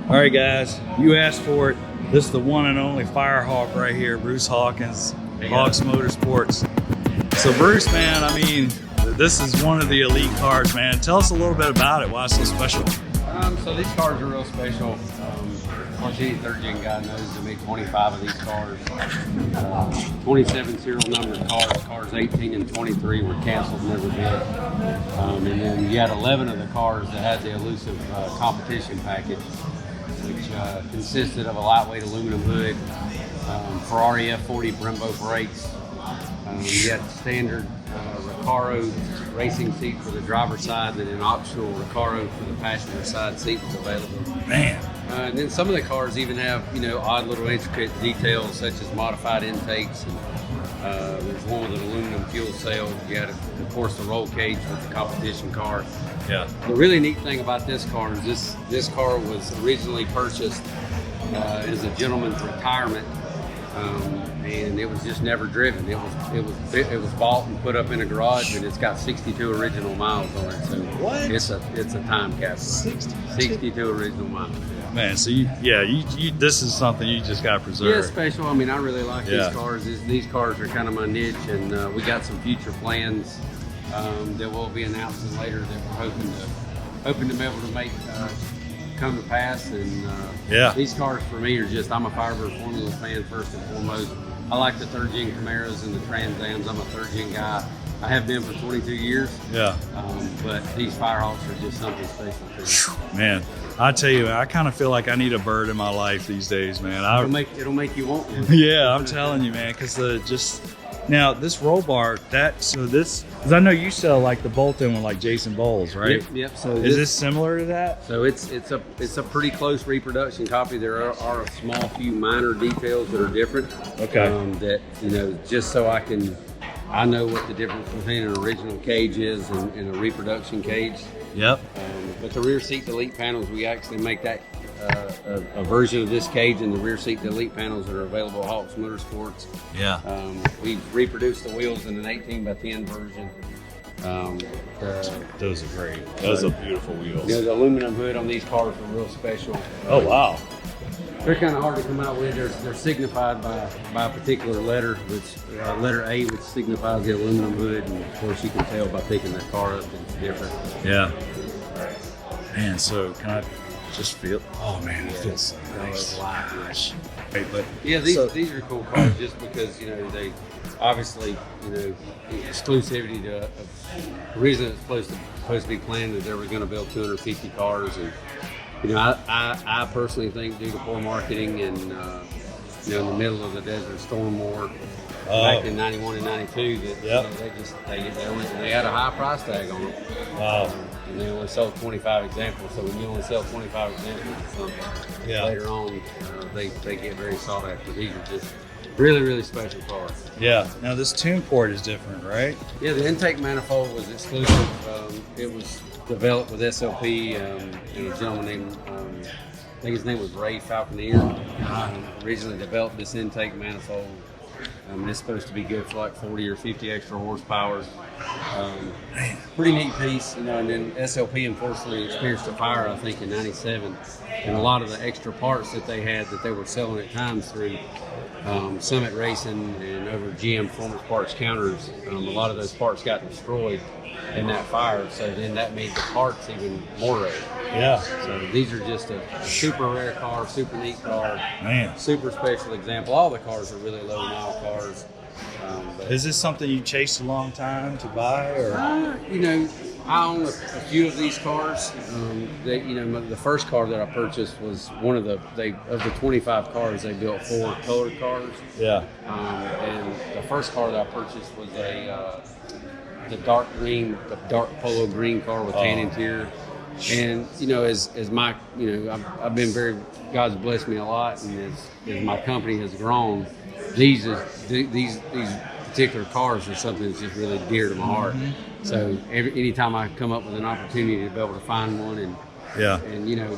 All right, guys, you asked for it. This is the one and only Firehawk right here, Bruce Hawkins, Hawks Motorsports. So Bruce, man, I mean, this is one of the elite cars, man. Tell us a little bit about it, why it's so special. So these cars are real special. Of course, any third-gen guy knows they made 25 of these cars. 27 serial number cars 18 and 23 were canceled, never did. And then you had 11 of the cars that had the elusive competition package, which consisted of a lightweight aluminum hood, Ferrari F40 Brembo brakes. You had standard Recaro racing seat for the driver's side, and an optional Recaro for the passenger side seat was available. Man. And then some of the cars even have, odd little intricate details such as modified intakes. And, there's one with an aluminum fuel cell. You had, of course, the roll cage with the competition car. Yeah. The really neat thing about this car is this car was originally purchased as a gentleman's retirement. And it was just never driven. It was bought and put up in a garage, and it's got 62 original miles on it. So what? It's a time capsule. 62 original miles. Yeah. Man, so you this is something you just got to preserve. Yeah, special. I mean, I really like these cars. These cars are kind of my niche, and we got some future plans that we'll be announcing later that we're hoping to be able to make come to pass. And these cars for me are just, I'm a Firebird Formula fan first and foremost. I like the third-gen Camaros and the Trans Ams. I'm a third-gen guy. I have been for 22 years. Yeah. But these Firehawks are just something special to me. Man, I tell you, I kind of feel like I need a bird in my life these days, man. It'll make you want one. Yeah, I'm telling you, man, because now this roll bar, because I know you sell like the bolt-in one like Jason Bowles, right? Yep. So is this similar to that? So it's a pretty close reproduction copy. There are a small few minor details that are different. Okay. That just so I know what the difference between an original cage is and a reproduction cage. Yep. But the rear seat delete panels, we actually make that a version of this cage, and the rear seat delete panels that are available at Hawks Motorsports. Yeah. We reproduced the wheels in an 18x10 version. Those are great. Those are beautiful wheels. The aluminum hood on these cars are real special. Oh wow. They're kind of hard to come out with. They're signified by a particular letter, which letter A, which signifies the aluminum hood, and of course you can tell by picking the car up that it's different. Yeah. Man, so can I just feel? Oh man, it feels so nice. Gosh. Right, but these are cool cars just because they obviously exclusivity to the reason it's supposed to be planned is they were going to build 250 cars, and I personally think due to poor marketing and in the middle of the Desert Storm War back in '91 and '92 that they had a high price tag on them. Wow. And they only sold 25 examples. So when you only sell 25 examples of something, later on they get very sought after. These are just really, really special cars. Yeah. Now this tune port is different, right? Yeah, the intake manifold was exclusive. It was developed with SLP and a gentleman named, I think his name was Ray Falconeer. Originally developed this intake manifold. It's supposed to be good for like 40 or 50 extra horsepower. Pretty neat piece, and then SLP unfortunately experienced a fire, I think, in '97, and a lot of the extra parts that they had that they were selling at times through Summit Racing and over GM Performance Parts counters, a lot of those parts got destroyed in that fire, so then that made the parts even more rare. Yeah. So these are just a super rare car, super neat car. Man. Super special example. All the cars are really low mile cars. Is this something you chased a long time to buy, or? I own a few of these cars. The first car that I purchased was one of the 25 cars they built 4 colored cars. Yeah. And the first car that I purchased was the dark polo green car with tan interior. And as my I've been God's blessed me a lot, and as my company has grown, these particular cars are something that's just really dear to my heart. Mm-hmm. So anytime I come up with an opportunity to be able to find one and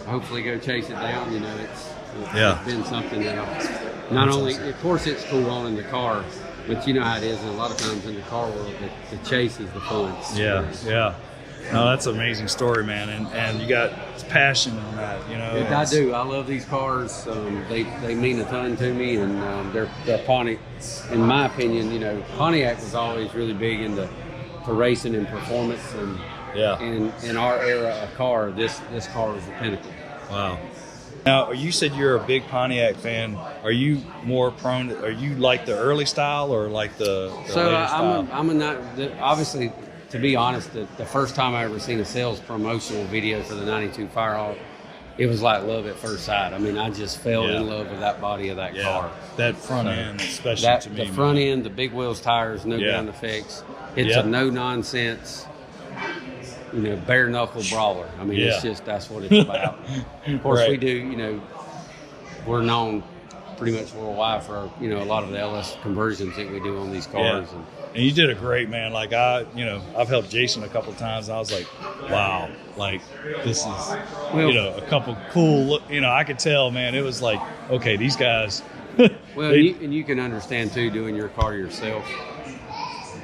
hopefully go chase it down, it's been something that not only, of course, it's cool owning the car, but you know how it is. And a lot of times in the car world, the chase is the fun. Yeah. No, that's an amazing story, man, and you got passion on that, you know. I do. I love these cars. They mean a ton to me, and they're Pontiac. In my opinion, you know, Pontiac was always really big into racing and performance, and in our era of car, this car was the pinnacle. Wow. Now, you said you're a big Pontiac fan. Are you more prone to, are you like the early style or like the so later style? I'm a not obviously, to be honest, the first time I ever seen a sales promotional video for the 92 Firehawk, it was like love at first sight. I mean, I just fell in love with that body of that car. That front end, especially to me. The front end, the big wheels, tires, no ground effects. It's a no nonsense, you know, bare knuckle brawler. I mean, it's just, that's what it's about. Of course, we do, you know, we're known pretty much worldwide for, you know, a lot of the LS conversions that we do on these cars. And you did a great, man. Like I've helped Jason a couple of times. And I was like, wow, like this is, you know, a couple cool, you know, I could tell, man, it was like, okay, these guys. Well, and you can understand too, doing your car yourself.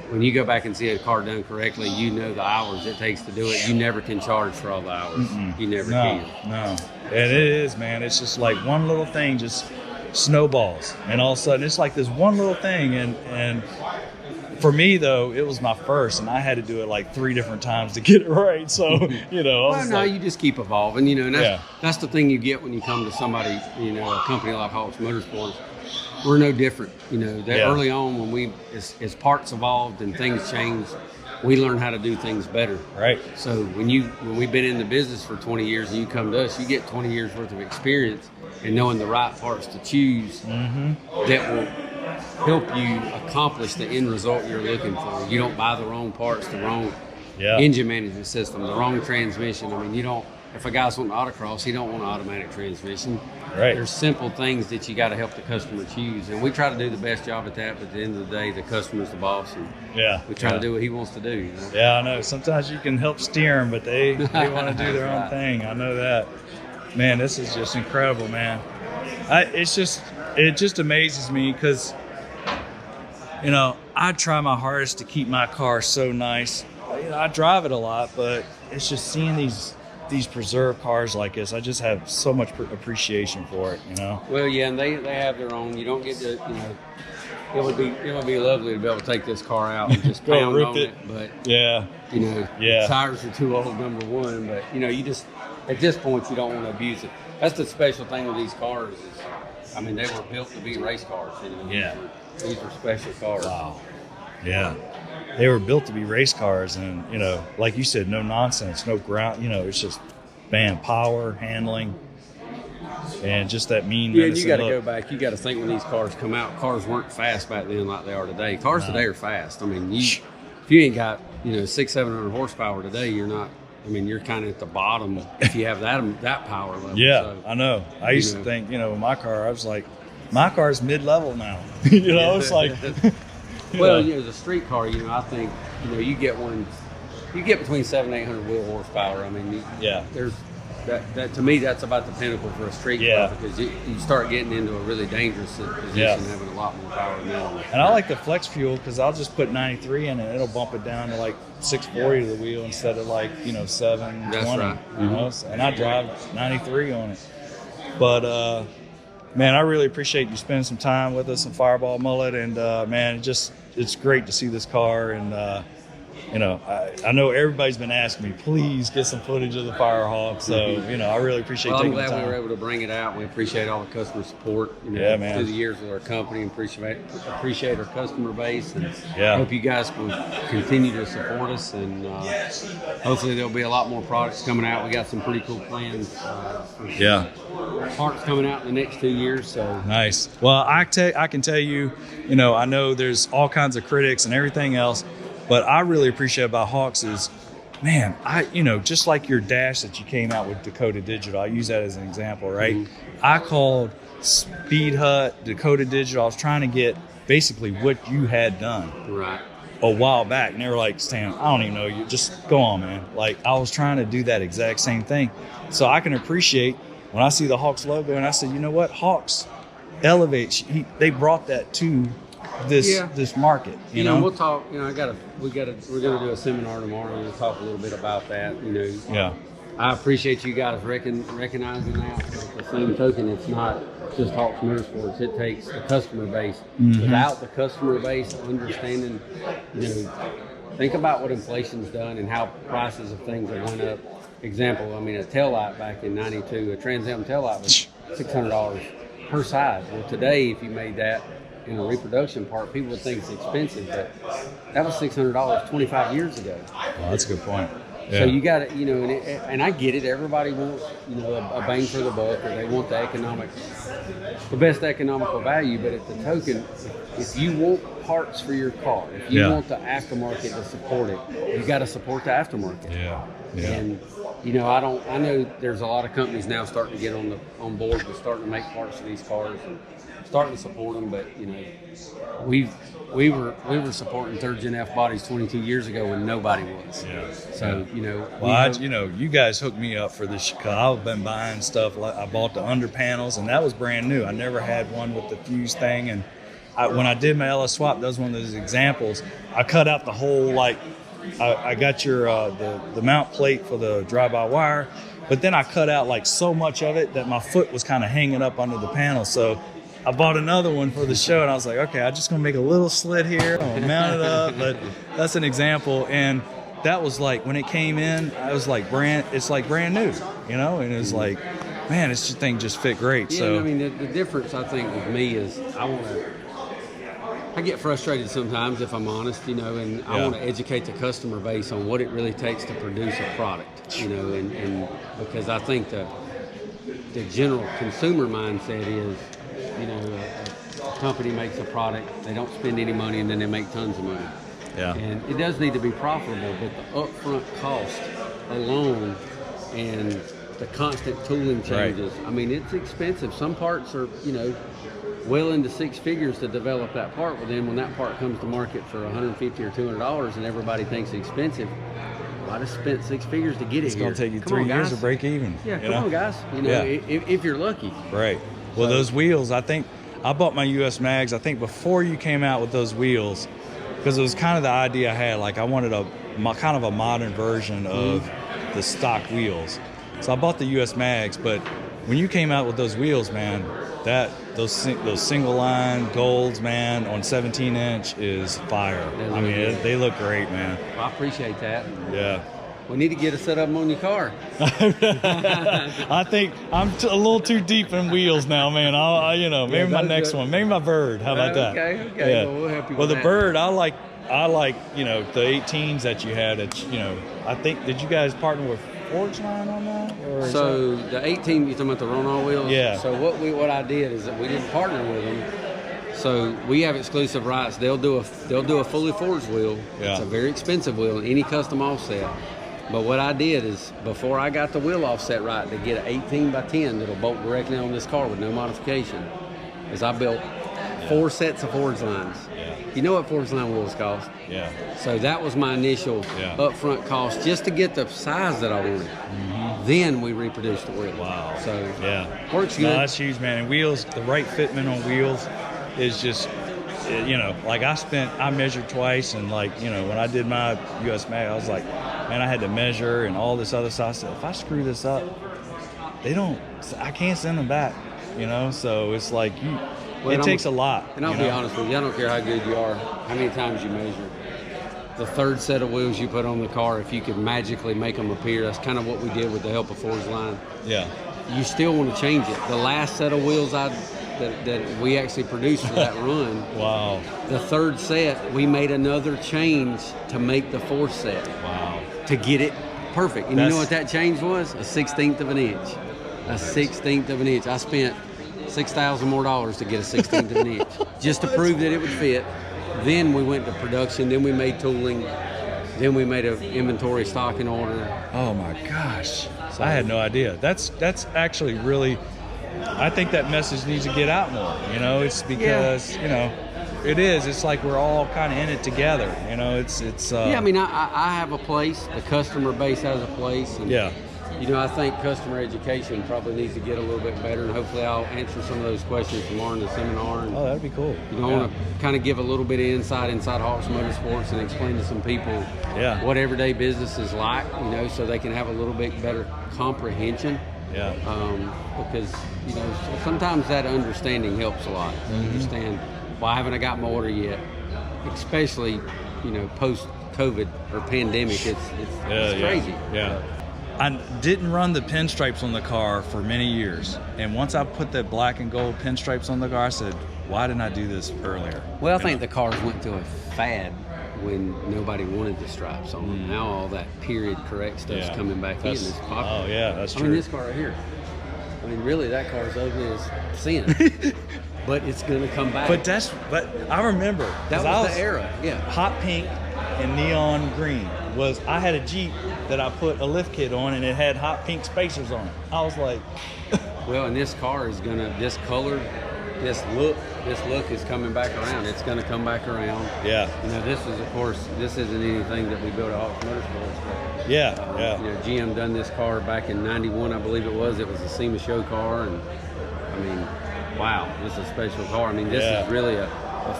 When you go back and see a car done correctly, you know the hours it takes to do it. You never can charge for all the hours. You never can. No, and it is, man. It's just like one little thing just snowballs, and all of a sudden it's like this one little thing. And for me though, it was my first, and I had to do it like 3 different times to get it right. So you know, you just keep evolving. You know, and that's the thing you get when you come to somebody, you know, a company like Hawks Motorsports. We're no different, you know. Early on, when as parts evolved and things changed, we learned how to do things better. Right. So when we've been in the business for 20 years and you come to us, you get 20 years worth of experience and knowing the right parts to choose that will help you accomplish the end result you're looking for. You don't buy the wrong parts, the wrong engine management system, the wrong transmission. I mean, you don't. If a guy's wanting autocross, he don't want an automatic transmission. Right. There's simple things that you got to help the customer choose, and we try to do the best job at that. But at the end of the day, the customer's the boss, and we try to do what he wants to do. You know? Yeah, I know. Sometimes you can help steer them, but they want to do their own thing. I know that. Man, this is just incredible, man. It just amazes me because, you know, I try my hardest to keep my car so nice. You know, I drive it a lot, but it's just seeing these preserved cars like this, I just have so much appreciation for it, you know. Well, yeah, and they have their own. You don't get to, you know, it would be lovely to be able to take this car out and just pound on it, but you know, tires are too old, number one. But you know, you just at this point you don't want to abuse it. That's the special thing with these cars is, I mean, they were built to be race cars. You know, these are special cars. Wow. Yeah. They were built to be race cars, and you know, like you said, no nonsense, no ground. You know, it's just, man, power, handling, and just that mean. Yeah, and you got to go back. You got to think when these cars come out. Cars weren't fast back then like they are today. Cars today are fast. I mean, if you ain't got 600-700 horsepower today, you're not. I mean, you're kind of at the bottom if you have that power level. Yeah, so, I know. I used to think, you know, with my car, I was like, my car's mid-level now. You know, it's like. Well, you know, the street car, you know, I think, you know, you get between 700 and 800 wheel horsepower. I mean, there's that to me, that's about the pinnacle for a street car because you start getting into a really dangerous position, having a lot more power than that. And I like the flex fuel because I'll just put 93 in it. It'll bump it down to like 640 to the wheel instead of like, you know, 720. That's right. You know, and I drive 93 on it. But, man, I really appreciate you spending some time with us in Fireball Mullet, and man, it's great to see this car. And you know, I know everybody's been asking me, please get some footage of the Firehawk. So you know, I really appreciate. Well, I'm taking the glad time. we were able to bring it out. We appreciate all the customer support. You know, man. Through the years with our company, and appreciate our customer base, and Yeah. hope you guys will continue to support us. And hopefully there'll be a lot more products coming out. We got some pretty cool plans. Parts coming out in the next 2 years. So nice. Well, I can tell you, you know, I know there's all kinds of critics and everything else, but I really appreciate about Hawks is, man, you know, just like your dash that you came out with Dakota Digital, I use that as an example, right? I called Speed Hut, Dakota Digital. I was trying to get basically what you had done a while back, and they were like, Stan, I don't even know you. Just go on, man. Like, I was trying to do that exact same thing. So I can appreciate when I see the Hawks logo, and I said, you know what, Hawks elevates. They brought that to this market. You know, we'll talk. You know, we're gonna do a seminar tomorrow, and we'll talk a little bit about that. You know, yeah. I appreciate you guys recognizing that. At the same token, it's not just Hawks Motorsports. It takes the customer base. Without the customer base understanding, you know, think about what inflation's done and how prices of things have went up. Example, I mean, a taillight back in '92, a Trans Am taillight was $600 per side. Well, today, if you made that in a reproduction part, people would think it's expensive, but that was $600 25 years ago. Well, that's a good point. Yeah. So you got to, you know, and I get it. Everybody wants, you know, a bang for the buck, or they want the best economical value. But at the token, if you want parts for your car, if you want the aftermarket to support it, you got to support the aftermarket. Yeah. And you know, I know there's a lot of companies now starting to get on board with starting to make parts for these cars and starting to support them. But you know, we were supporting third gen F bodies 22 years ago when nobody was. Yeah. So you know, well, you guys hooked me up for this because I've been buying stuff. Like I bought the under panels, and that was brand new. I never had one with the fuse thing, and when I did my LS swap, that was one of those examples. I cut out the whole I got your the mount plate for the drive-by-wire, but then I cut out like so much of it that my foot was kind of hanging up under the panel. So I bought another one for the show, and I was like, okay, I'm just gonna make a little slit here. I'm gonna mount it up, but that's an example. And that was like when it came in, I was like it's like brand new, you know. And it was like, man, this thing just fit great. Yeah, so I mean, the difference I think with me is I get frustrated sometimes, if I'm honest, you know, and I want to educate the customer base on what it really takes to produce a product, you know, and because I think the general consumer mindset is, you know, a company makes a product, they don't spend any money, and then they make tons of money. Yeah. And it does need to be profitable, but the upfront cost alone and the constant tooling changes, I mean, it's expensive. Some parts are, you know, well into six figures to develop that part. But then when that part comes to market for $150 or $200 and everybody thinks it's expensive, well, I just spent six figures to get it. It's going to take you 3 years to break even. Yeah, come on, guys. You know, if you're lucky. Right. Well, those wheels, I think I bought my US Mags, I think before you came out with those wheels, because it was kind of the idea I had. Like I wanted kind of a modern version of the stock wheels. So I bought the US Mags, but when you came out with those wheels, man, those single line golds, man, on 17-inch is fire. I mean, they look great, man. Well, I appreciate that. Yeah. We need to get a set of them on your car. I think I'm a little too deep in wheels now, man. Maybe my next one, maybe my Bird. How about that? Okay. Yeah. Well, we'll help you. Well, with the Bird, I like, you know, the 18s that you had. You know, I think, did you guys partner with Forge Line on that? So the 18, you talking about the Ronald wheels? Yeah. So what I did is that we didn't partner with them. So we have exclusive rights. They'll do a fully forged wheel. Yeah. It's a very expensive wheel, any custom offset. But what I did is, before I got the wheel offset right to get an 18 by 10 that'll bolt directly on this car with no modification, is I built 4 sets of forged lines. Yeah. You know what forged line wheels cost? Yeah. So that was my initial upfront cost just to get the size that I wanted. Mm-hmm. Then we reproduced the wheel. Wow. So works good. No, that's huge, man. And wheels, the right fitment on wheels is just, you know, like I measured twice, and like, you know, when I did my US Mag, I was like, man, I had to measure and all this other stuff. I said, if I screw this up, I can't send them back, you know? So it's like, it takes a lot. And I'll be honest with you, I don't care how good you are, how many times you measure. The third set of wheels you put on the car, if you could magically make them appear, that's kind of what we did with the help of Forged Line. Yeah. You still want to change it. The last set of wheels that we actually produced for that run. Wow. The third set, we made another change to make the fourth set. Wow. To get it perfect. And you know what that change was? A 1/16 of an inch. A 1/16 of an inch. I spent $6,000 more to get a 1/16 of an inch just to prove that it would fit. Then we went to production. Then we made tooling. Then we made an inventory stocking order. Oh my gosh. So, I had no idea. That's actually really, I think that message needs to get out more. You know, it's because, you know, it's like we're all kind of in it together. You know, it's. I mean, I have a place. The customer base has a place. And, You know, I think customer education probably needs to get a little bit better, and hopefully I'll answer some of those questions tomorrow in the seminar. And, that'd be cool. You know, I want to kind of give a little bit of insight inside Hawks Motorsports and explain to some people what everyday business is like, you know, so they can have a little bit better comprehension. Yeah. Because, you know, sometimes that understanding helps a lot. Understand, why haven't I got my order yet? Especially, you know, post-COVID or pandemic, it's crazy. Yeah. I didn't run the pinstripes on the car for many years, and once I put the black and gold pinstripes on the car, I said, why didn't I do this earlier? Well, I think the cars went through a fad when nobody wanted the stripes on them. Now all that period correct stuff's coming back in. It's popular. Oh yeah, that's true. I mean, this car right here, I mean, really, that car's ugly as sin. But it's gonna come back. But I remember that was the era. Yeah. Hot pink and neon green I had a Jeep that I put a lift kit on, and it had hot pink spacers on it. I was like, well, and this car is this color, this look is coming back around. It's gonna come back around. Yeah. You know, this is, of course, this isn't anything that we built at Hawks Motorsports. But, you know, GM done this car back in '91, I believe it was. It was a SEMA show car, and I mean, wow, this is a special car. I mean, this is really a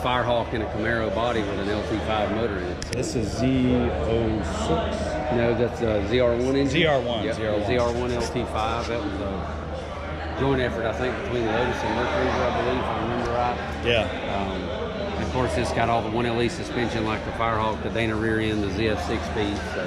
Firehawk in a Camaro body with an LT5 motor in it. So. This is Z06. No, that's a ZR1 engine. ZR1. Yep, ZR1 LT5. That was a joint effort, I think, between Lotus and Mercury, I believe, if I remember right. Yeah. And of course, it's got all the 1LE suspension like the Firehawk, the Dana rear end, the ZF6 speed. So.